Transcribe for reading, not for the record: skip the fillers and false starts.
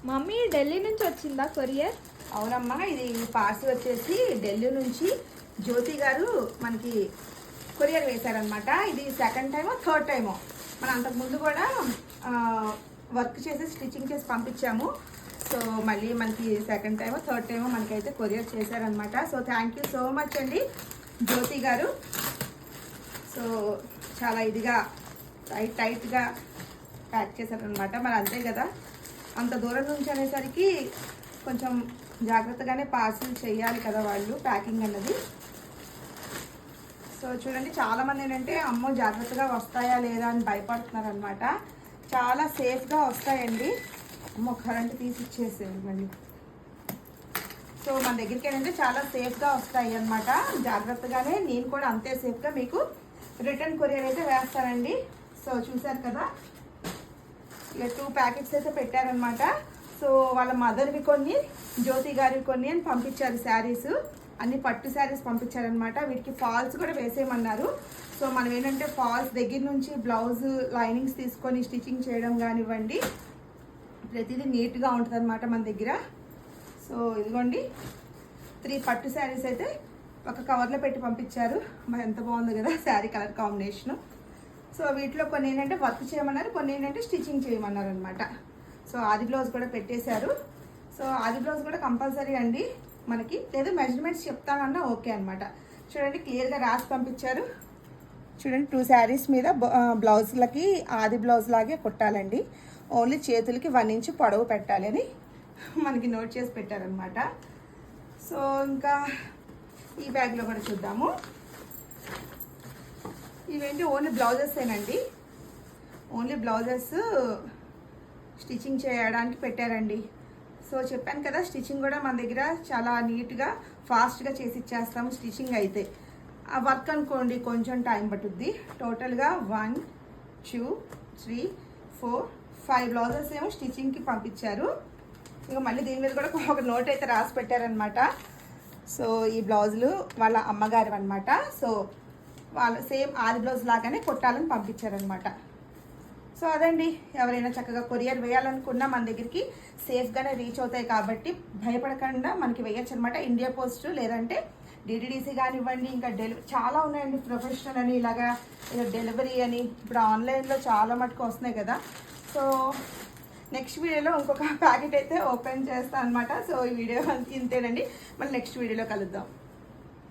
Mummy Delhi నుంచి వచ్చిందా courier? అవునమ్మా, ఇది పార్సల్ వచ్చేసి ఢిల్లీ నుంచి జ్యోతి గారు మనకి కొరియర్ వేశారనమాట. ఇది సెకండ్ టైమో థర్డ్ టైమో. మనం అంతకుముందు కూడా వర్క్ చేసి స్టిచ్చింగ్ చేసి పంపించాము. సో మళ్ళీ మనకి సెకండ్ టైమో థర్డ్ టైమో మనకైతే కొరియర్ చేశారనమాట. So thank you so much అండి జ్యోతి గారు. సో చాలా ఇదిగా టైట్గా ప్యాక్ చేశారనమాట. మరి అంతే కదా, అంత దూరం నుంచి అనేసరికి కొంచెం జాగ్రత్తగానే పార్సిల్ చేయాలి కదా వాళ్ళు, ప్యాకింగ్ అన్నది. సో చూడండి, చాలామంది ఏంటంటే అమ్మో జాగ్రత్తగా వస్తాయా లేదా అని భయపడుతున్నారు అనమాట. చాలా సేఫ్గా వస్తాయండి. అమ్మో కరెంట్ తీసి ఇచ్చేసేది మళ్ళీ. సో మన దగ్గరికి ఏంటంటే చాలా సేఫ్గా వస్తాయి అన్నమాట. జాగ్రత్తగానే నేను కూడా అంతే సేఫ్గా మీకు రిటర్న్ కొరియర్ అయితే వేస్తానండి. సో చూసారు కదా, ఇక 2 ప్యాకెట్స్ అయితే పెట్టారనమాట. సో వాళ్ళ మదర్వి కొన్ని, జ్యోతి గారివి కొన్ని అని పంపించారు. శారీస్ అన్ని పట్టు శారీస్ పంపించారనమాట. వీటికి ఫాల్స్ కూడా వేసేయమన్నారు. సో మనం ఏంటంటే ఫాల్స్ దగ్గర నుంచి బ్లౌజ్ లైనింగ్స్ తీసుకొని స్టిచ్చింగ్ చేయడం కానివ్వండి, ప్రతిదీ నీట్గా ఉంటుంది అనమాట మన దగ్గర. సో ఇదిగోండి 3 పట్టు శారీస్ అయితే ఒక కవర్లో పెట్టి పంపించారు. మరి ఎంత బాగుంది కదా శారీ కలర్ కాంబినేషను. సో వీటిలో కొన్ని ఏంటంటే వర్క్ చేయమన్నారు, కొన్ని ఏంటంటే స్టిచ్చింగ్ చేయమన్నారు అనమాట. సో ఆది బ్లౌజ్ కూడా పెట్టేశారు. సో ఆది బ్లౌజ్ కూడా కంపల్సరీ అండి మనకి, లేదు మెజర్మెంట్స్ చెప్తానన్నా ఓకే అనమాట. చూడండి క్లియర్గా రాసి పంపించారు. చూడండి 2 శారీస్ మీద బ్లౌజ్లకి ఆది బ్లౌజ్ లాగే కుట్టాలండి. ఓన్లీ చేతులకి 1 ఇంచ్ పొడవు పెట్టాలి అని మనకి నోట్ చేసి పెట్టారనమాట. సో ఇంకా ఈ బ్యాగ్లో కూడా చూద్దాము. ఇవేంటి ఓన్లీ బ్లౌజెసేనండి, ఓన్లీ బ్లౌజెస్ స్టిచ్చింగ్ చేయడానికి పెట్టారండి. సో చెప్పాను కదా, స్టిచ్చింగ్ కూడా మన దగ్గర చాలా నీట్గా ఫాస్ట్గా చేసి ఇచ్చేస్తాము. స్టిచ్చింగ్ అయితే ఆ వర్క్ అనుకోండి కొంచెం టైం పట్టుద్ది. టోటల్గా 1 2 3 4 5 బ్లౌజెస్ ఏమో స్టిచ్చింగ్కి పంపించారు. ఇక మళ్ళీ దీని మీద కూడా ఒక నోట్ అయితే రాసి పెట్టారనమాట. సో ఈ బ్లౌజులు వాళ్ళ అమ్మగారు అనమాట. సో వాళ్ళు సేమ్ ఆది బ్లౌజ్ లాగానే కుట్టాలని పంపించారనమాట. సో అదండి, ఎవరైనా చక్కగా కొరియర్ వేయాలనుకున్నా మన దగ్గరికి సేఫ్గానే రీచ్ అవుతాయి కాబట్టి భయపడకుండా మనకి వేయచ్చు అనమాట. ఇండియా పోస్ట్ లేదంటే డిటిడిసి కానివ్వండి, ఇంకా డెలివరీ చాలా ఉన్నాయండి. ప్రొఫెషనల్ అని ఇలాగా డెలివరీ అని ఇప్పుడు ఆన్లైన్లో చాలా మటుకు వస్తున్నాయి కదా. సో నెక్స్ట్ వీడియోలో ఇంకొక ప్యాకెట్ అయితే ఓపెన్ చేస్తాను అనమాట. సో ఈ వీడియో ఇంతేనండి, మళ్ళీ నెక్స్ట్ వీడియోలో కలుద్దాం.